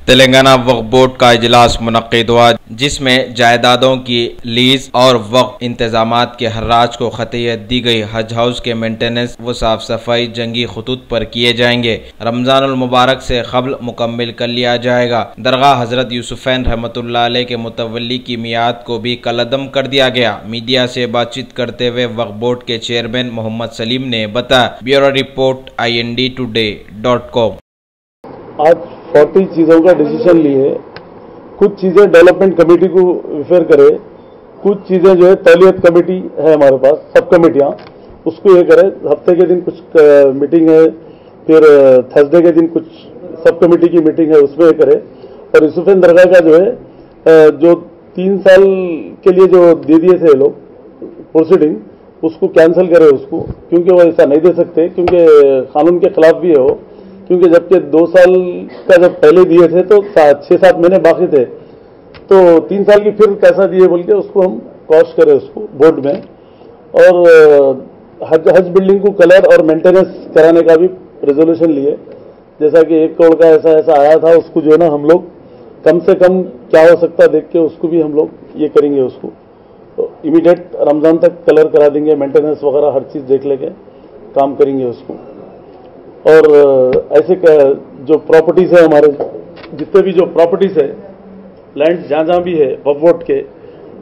तेलंगाना वक्फ board का इजलास मुनक्किद हुआ, जिसमें जायदादों की लीज और वक्फ इंतजामात के हर्राज को खतियत दी गई। हज हाउस के मेंटेनेंस व साफ सफाई जंगी खतूत पर किए जाएंगे। रमजानुल मुबारक से क़ब्ल मुकम्मल कर लिया जाएगा। दरगाह हजरत यूसुफैन रहमतुल्लाह अलैह के मुतवल्ली की मियाद को भी कलअदम कर दिया गया। मीडिया से बातचीत करते हुए वक्फ बोर्ड के चेयरमैन मोहम्मद सलीम ने बताया। Bureau report IND-Today.com। आज 40 चीज़ों का डिसीजन लिए, कुछ चीज़ें डेवलपमेंट कमेटी को रिफर करे, कुछ चीज़ें जो है तौलियत कमेटी है हमारे पास, सब कमेटियाँ उसको ये करे। हफ्ते के दिन कुछ मीटिंग है, फिर थर्सडे के दिन कुछ सब कमेटी की मीटिंग है, उसमें ये करे। और यूसुफैन दरगाह का जो है जो 3 साल के लिए जो दे दिए थे लोग प्रोसीडिंग, उसको कैंसिल करे उसको, क्योंकि वो ऐसा नहीं दे सकते, क्योंकि कानून के खिलाफ भी है वो। क्योंकि जबकि 2 साल का जब पहले दिए थे तो 6-7 महीने बाकी थे, तो 3 साल की फिर पैसा दिए बोल के उसको हम कॉस्ट करें उसको बोर्ड में। और हज बिल्डिंग को कलर और मेंटेनेंस कराने का भी रेजोल्यूशन लिए, जैसा कि 1 करोड़ का ऐसा आया था, उसको जो है ना हम लोग कम से कम क्या हो सकता देख के उसको भी हम लोग ये करेंगे। उसको तो इमीडिएट रमजान तक कलर करा देंगे, मेंटेनेंस वगैरह हर चीज़ देख लेके काम करेंगे उसको। और ऐसे जो प्रॉपर्टीज़ है हमारे, जितने भी जो प्रॉपर्टीज़ है, लैंड जहाँ भी है वक्फ बोर्ड के,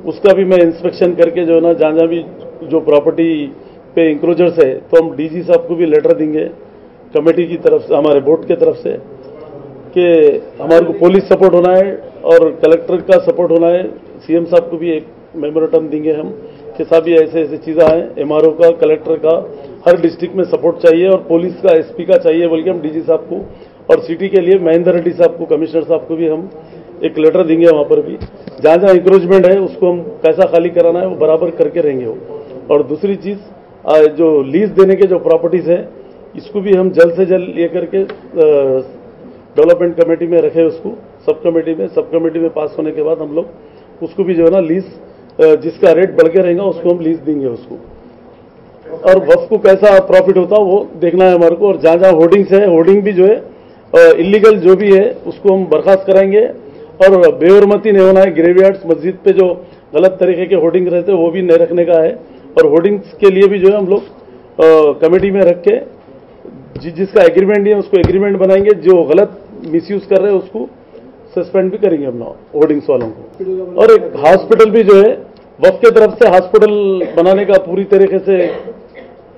उसका भी मैं इंस्पेक्शन करके जो है ना जहाँ भी जो प्रॉपर्टी पे इंक्रोचर्स है, तो हम DG साहब को भी लेटर देंगे कमेटी की तरफ से, हमारे बोर्ड के तरफ से, कि हमारे को पुलिस सपोर्ट होना है और कलेक्टर का सपोर्ट होना है। CM साहब को भी एक मेमोरेंडम देंगे हम कि साहब ये ऐसे ऐसे चीज़ें हैं, MRO का, कलेक्टर का, हर डिस्ट्रिक्ट में सपोर्ट चाहिए और पुलिस का, SP का चाहिए बोल के हम DG साहब को, और सिटी के लिए महेंद्र रेड्डी साहब को, कमिश्नर साहब को भी हम एक लेटर देंगे। वहाँ पर भी जहाँ जहाँ इंक्रोचमेंट है उसको हम कैसा खाली कराना है वो बराबर करके रहेंगे वो। और दूसरी चीज़ जो लीज देने के जो प्रॉपर्टीज़ है, इसको भी हम जल्द से जल्द ये करके डेवलपमेंट कमेटी में रखे उसको, सब कमेटी में पास होने के बाद हम लोग उसको भी जो है ना लीज, जिसका रेट बढ़ के रहेगा उसको हम लीज देंगे उसको। और वक्फ को कैसा प्रॉफिट होता है वो देखना है हमारे को। और जहाँ जहाँ होर्डिंग्स है, होर्डिंग भी जो है इलीगल जो भी है उसको हम बर्खास्त कराएंगे। और बेहरमती नहीं होना है, ग्रेवयार्ड्स, मस्जिद पे जो गलत तरीके के होर्डिंग रहते हैं वो भी नहीं रखने का है। और होर्डिंग्स के लिए भी जो है हम लोग कमेटी में रख के जिसका एग्रीमेंट है उसको एग्रीमेंट बनाएंगे, जो गलत मिसयूज कर रहे हैं उसको सस्पेंड भी करेंगे हम लोग होर्डिंग्स वालों को। और एक हॉस्पिटल भी जो है वक्फ की तरफ से हॉस्पिटल बनाने का पूरी तरीके से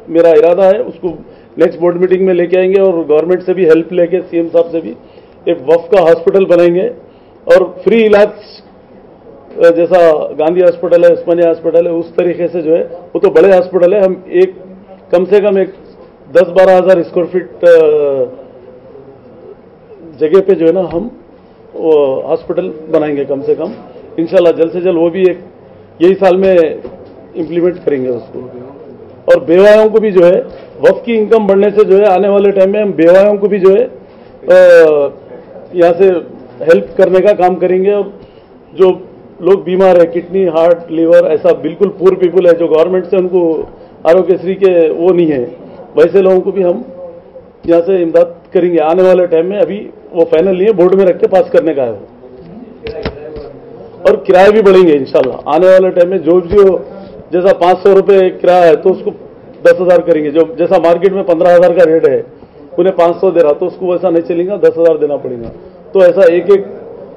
मेरा इरादा है, उसको नेक्स्ट बोर्ड मीटिंग में लेके आएंगे और गवर्नमेंट से भी हेल्प लेके, CM साहब से भी एक वक्फ का हॉस्पिटल बनाएंगे। और फ्री इलाज, जैसा गांधी हॉस्पिटल है, उस्मानिया हॉस्पिटल है, उस तरीके से जो है, वो तो बड़े हॉस्पिटल है, हम एक कम से कम एक 10-12 हज़ार स्क्वायर फीट जगह पे जो है ना हम हॉस्पिटल बनाएंगे कम से कम, इंशाल्लाह जल्द से जल्द। वो भी एक यही साल में इम्प्लीमेंट करेंगे उसको। और बेवायों को भी जो है वक्फ की इनकम बढ़ने से जो है आने वाले टाइम में हम बेवायों को भी जो है यहाँ से हेल्प करने का काम करेंगे। और जो लोग बीमार है, किडनी, हार्ट, लीवर, ऐसा बिल्कुल पुअर पीपल है जो गवर्नमेंट से उनको आरोग्यश्री के वो नहीं है, वैसे लोगों को भी हम यहाँ से इमदाद करेंगे आने वाले टाइम में। अभी वो फाइनल नहीं है, बोर्ड में रख के पास करने का है वो। और किराए भी बढ़ेंगे इंशाल्लाह आने वाले टाइम में। जो जैसा 500 रुपये किराया है तो उसको 10,000 करेंगे। जो जैसा मार्केट में 15,000 का रेट है, उन्हें 500 दे रहा, तो उसको वैसा नहीं चलेगा, 10,000 देना पड़ेगा। तो ऐसा एक एक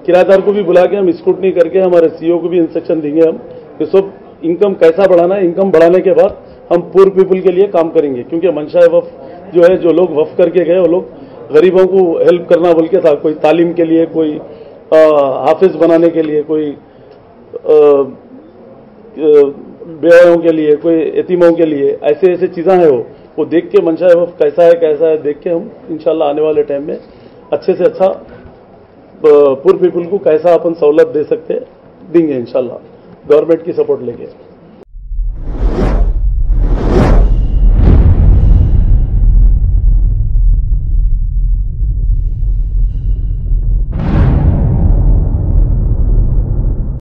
किराएदार को भी बुला के हम स्क्रूटनी करके हमारे CEO को भी इंस्ट्रक्शन देंगे हम कि सब इनकम कैसा बढ़ाना है। इनकम बढ़ाने के बाद हम पुअर पीपल के लिए काम करेंगे, क्योंकि मंशा वक्फ जो है, जो लोग वक्फ करके गए वो लोग गरीबों को हेल्प करना बोल के था, कोई तालीम के लिए, कोई हाफिज बनाने के लिए, कोई बेवायों के लिए, कोई यतीमों के लिए, ऐसे ऐसे चीज़ें हैं वो देख के मंशा वक्फ कैसा है देख के हम इंशाल्लाह आने वाले टाइम में अच्छे से अच्छा पुअर पीपल को कैसा अपन सहूलत दे सकते देंगे इंशाल्लाह, गवर्नमेंट की सपोर्ट लेके।